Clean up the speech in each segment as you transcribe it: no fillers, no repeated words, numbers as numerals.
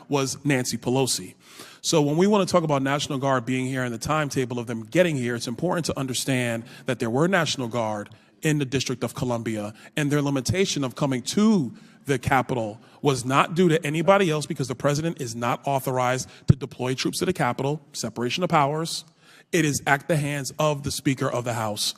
was Nancy Pelosi. So when we want to talk about National Guard being here and the timetable of them getting here, it's important to understand that there were National Guard in the District of Columbia, and their limitation of coming to the Capitol was not due to anybody else, because the president is not authorized to deploy troops to the Capitol, separation of powers. It is at the hands of the Speaker of the House.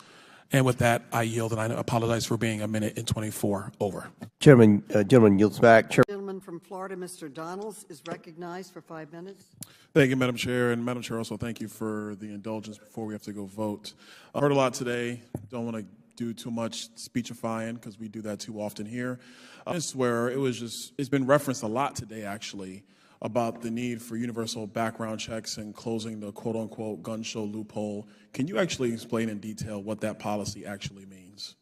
And with that, I yield, and I apologize for being a minute and 24 over. Gentleman yields back. Gentleman from Florida, Mr. Donalds, is recognized for 5 minutes. Thank you, Madam Chair. And Madam Chair, also thank you for the indulgence before we have to go vote. I heard a lot today. Don't want to do too much speechifying because we do that too often here. I swear it's been referenced a lot today, actually, about the need for universal background checks and closing the quote-unquote gun show loophole. Can you actually explain in detail what that policy actually means?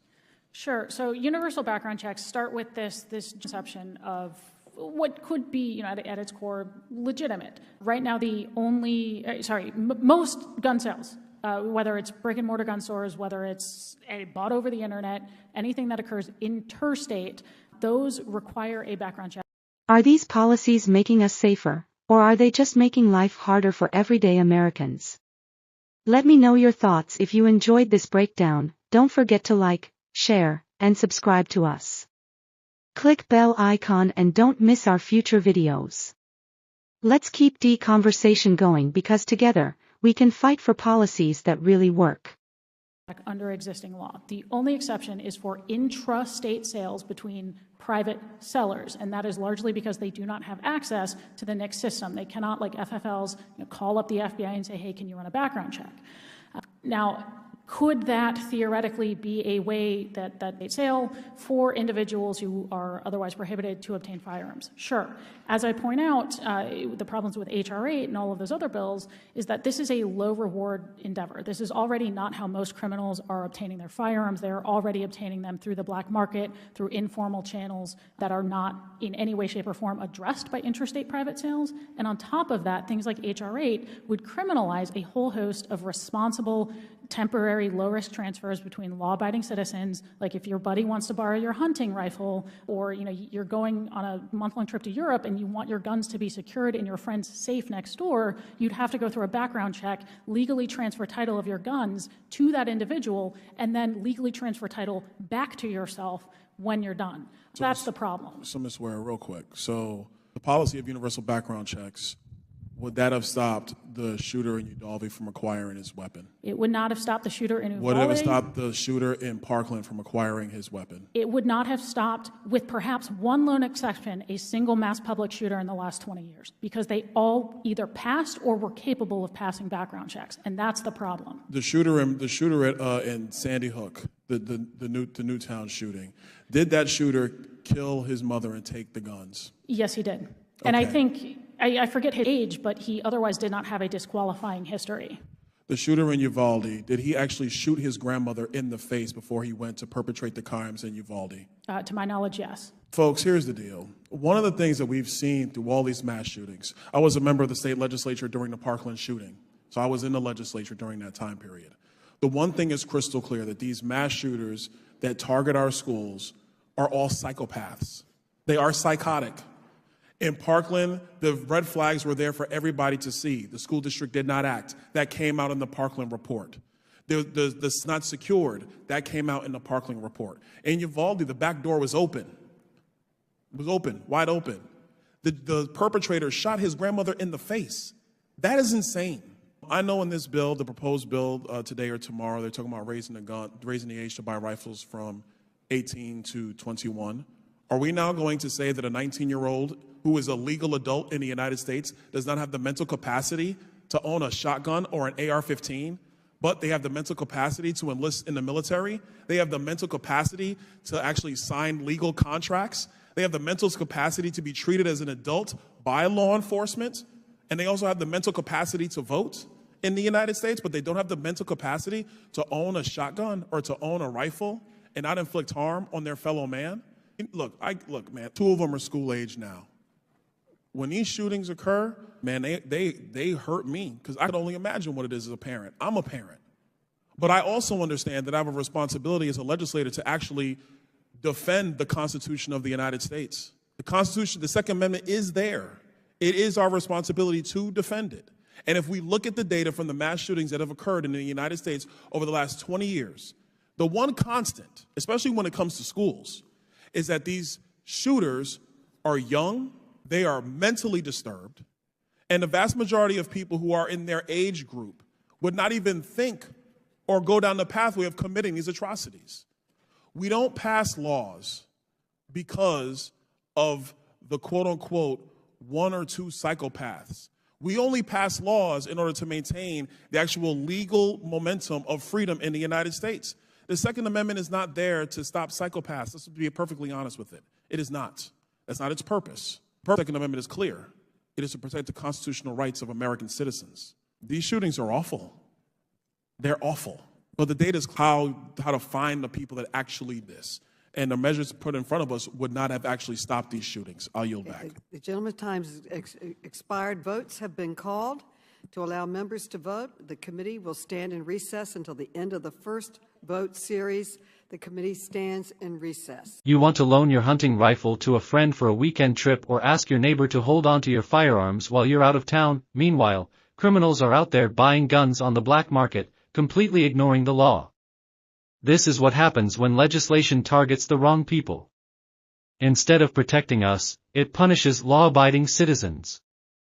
Sure. So universal background checks start with this conception of what could be, at its core, legitimate. Right now, most gun sales, whether it's brick-and-mortar gun stores, whether it's bought over the internet, anything that occurs interstate, those require a background check. Are these policies making us safer, or are they just making life harder for everyday Americans? Let me know your thoughts. If you enjoyed this breakdown, don't forget to like, share, and subscribe to us. Click bell icon and don't miss our future videos. Let's keep the conversation going, because together, we can fight for policies that really work. Under existing law. The only exception is for intra-state sales between private sellers, and that is largely because they do not have access to the NICS system. They cannot, like FFLs, call up the FBI and say, hey, can you run a background check? Now, could that theoretically be a way that they sale for individuals who are otherwise prohibited to obtain firearms? Sure. As I point out, the problems with H.R. 8 and all of those other bills is that this is a low-reward endeavor. This is already not how most criminals are obtaining their firearms. They're already obtaining them through the black market, through informal channels that are not in any way, shape, or form addressed by interstate private sales. And on top of that, things like H.R. 8 would criminalize a whole host of responsible temporary low-risk transfers between law-abiding citizens. Like if your buddy wants to borrow your hunting rifle, or you're going on a month-long trip to Europe and you want your guns to be secured in your friend's safe next door, you'd have to go through a background check, legally transfer title of your guns to that individual, and then legally transfer title back to yourself when you're done. So that's the problem. So Ms. Ware, real quick. So the policy of universal background checks, would that have stopped the shooter in Uvalde from acquiring his weapon? It would not have stopped the shooter in Uvalde. Would it have stopped the shooter in Parkland from acquiring his weapon? It would not have stopped, with perhaps one lone exception, a single mass public shooter in the last 20 years, because they all either passed or were capable of passing background checks, and that's the problem. The shooter in Sandy Hook, the Newtown shooting, did that shooter kill his mother and take the guns? Yes, he did. Okay. And I think, I forget his age, but he otherwise did not have a disqualifying history. The shooter in Uvalde, did he actually shoot his grandmother in the face before he went to perpetrate the crimes in Uvalde? To my knowledge, yes. Folks, here's the deal. One of the things that we've seen through all these mass shootings, I was a member of the state legislature during the Parkland shooting, so I was in the legislature during that time period. The one thing is crystal clear, that these mass shooters that target our schools are all psychopaths. They are psychotic. In Parkland, the red flags were there for everybody to see. The school district did not act. That came out in the Parkland report. The not secured. That came out in the Parkland report. In Uvalde, the back door was open. It was open, wide open. The perpetrator shot his grandmother in the face. That is insane. I know in this bill, the proposed bill today or tomorrow, they're talking about raising the age to buy rifles from 18 to 21. Are we now going to say that a 19-year-old who is a legal adult in the United States does not have the mental capacity to own a shotgun or an AR-15, but they have the mental capacity to enlist in the military? They have the mental capacity to actually sign legal contracts. They have the mental capacity to be treated as an adult by law enforcement. And they also have the mental capacity to vote in the United States, but they don't have the mental capacity to own a shotgun or to own a rifle and not inflict harm on their fellow man. Look, man, two of them are school age now. When these shootings occur, man, they hurt me, because I can only imagine what it is as a parent. I'm a parent. But I also understand that I have a responsibility as a legislator to actually defend the Constitution of the United States. The Constitution, the Second Amendment is there. It is our responsibility to defend it. And if we look at the data from the mass shootings that have occurred in the United States over the last 20 years, the one constant, especially when it comes to schools, is that these shooters are young, they are mentally disturbed, and the vast majority of people who are in their age group would not even think or go down the pathway of committing these atrocities. We don't pass laws because of the quote-unquote one or two psychopaths. We only pass laws in order to maintain the actual legal momentum of freedom in the United States. The Second Amendment is not there to stop psychopaths. Let's be perfectly honest with it. It is not. That's not its purpose. The Second Amendment is clear. It is to protect the constitutional rights of American citizens. These shootings are awful. They're awful. But the data is how to find the people that actually did this. And the measures put in front of us would not have actually stopped these shootings. I'll yield back. The gentleman's time has expired. Votes have been called. To allow members to vote, the committee will stand in recess until the end of the first vote series. The committee stands in recess. You want to loan your hunting rifle to a friend for a weekend trip or ask your neighbor to hold on to your firearms while you're out of town. Meanwhile, criminals are out there buying guns on the black market, completely ignoring the law. This is what happens when legislation targets the wrong people. Instead of protecting us, it punishes law-abiding citizens.